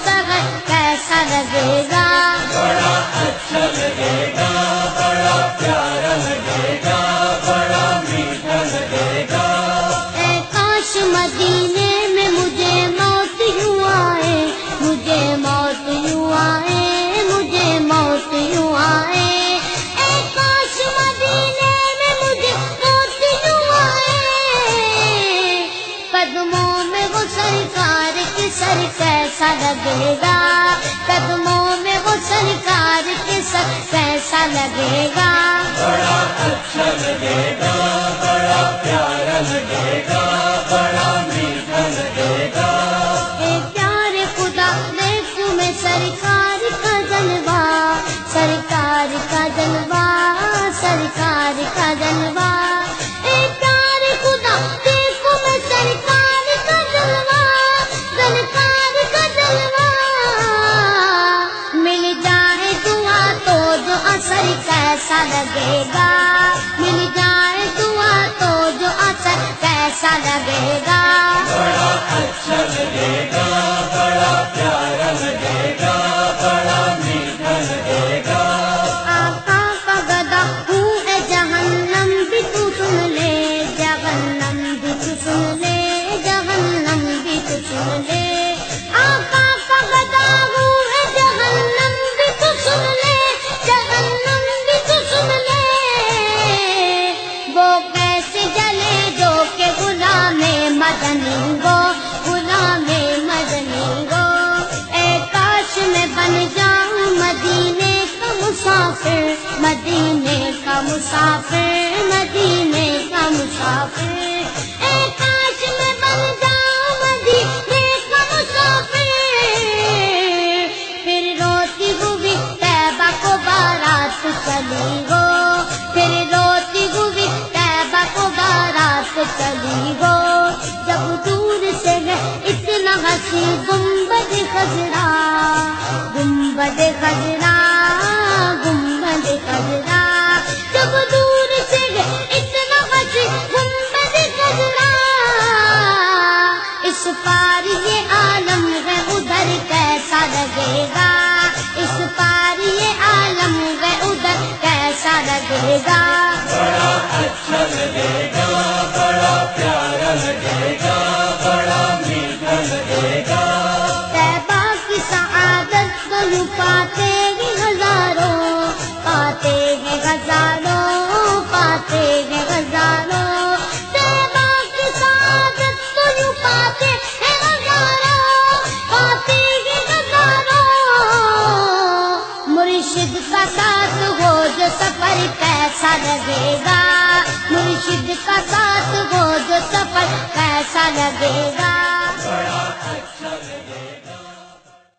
سفر کیسا لگے گا، بڑا اچھا لگے گا، بڑا پیارا لگے گا، بڑا میٹھا لگے گا۔ اے کاش مدینے میں مجھے موت یوں آئے، مجھے موت یوں آئے، مجھے موت یوں آئے۔ اے کاش مدینے میں مجھے موت یوں آئے، قدموں میں وہ سرکار کے سر کیسا لگے گا، قدموں میں وہ سرکار کے سر کیسا لگے گا، بڑا اچھا لگے گا، بڑا پیارا لگے گا، بڑا میٹھا لگے گا۔ اے پیارے خدا دیکھوں میں سرکار کا جلوہ، سرکار کا جلوہ، سرکار کا جلوہ۔ اے پیارے خدا دیکھوں میں سرکار کا جلوہ، سرکار کا جلوہ۔ مل جائے دعا تو جو اثر کیسا لگے گا، مل جائے دعا تو جو اثر کیسا لگے گا، بڑا اچھا لگے گا، بڑا پیارا لگے گا، بڑا میٹھا لگے گا۔ آقا کا گدا ہوں اے جہنم بھی تو سن لے، جہنم بھی تو سن لے، جہنم بھی تو سن لے۔ آقا کا گدا ہوں اے جہنم بھی تو سن لے، جہنم بھی تو سن لے۔ وہ کیسے جلے جو کہ غلام مدنی ہو، غلام مدنی ہو۔ اے کاش میں بن جاؤں مدینے کا مسافر، مدینے کا مسافر، مدینے کا مسافر۔ اے کاش میں بن جاؤں مدینے کا مسافر، پھر روتی ہوئی طیبہ کو بارات چلی ہو، پھر روتی ہوئی طیبہ کو بارات چلی ہو۔ جب دور سے ہے اتنا ہنسی گنبد خضرا، گنبد خضرا، گنبد خضرا۔ جب دور سے ہے اتنا ہنسی گنبد خضرا، اس پار یہ عالم ہے ادھر کیسا لگے گا، اس پار یہ عالم ہے ادھر کیسا لگے گا، بڑا اچھا لگے گا، بڑا پیارا لگے گا، بڑا میٹھا لگے گا۔ طیبہ کی سعادت کو یوں پاتے ہیں ہزاروں، پاتے ہیں ہزاروں، پاتے ہیں ہزاروں۔ طیبہ کی سعادت کو یوں پاتے ہیں ہزاروں، پاتے ہیں ہزاروں۔ مرشد کا ساتھ ہو جو سفر کیسا لگے گا، مرشد کا ساتھ ہو جو سفر کیسا لگے گا، بڑا اچھا لگے گا۔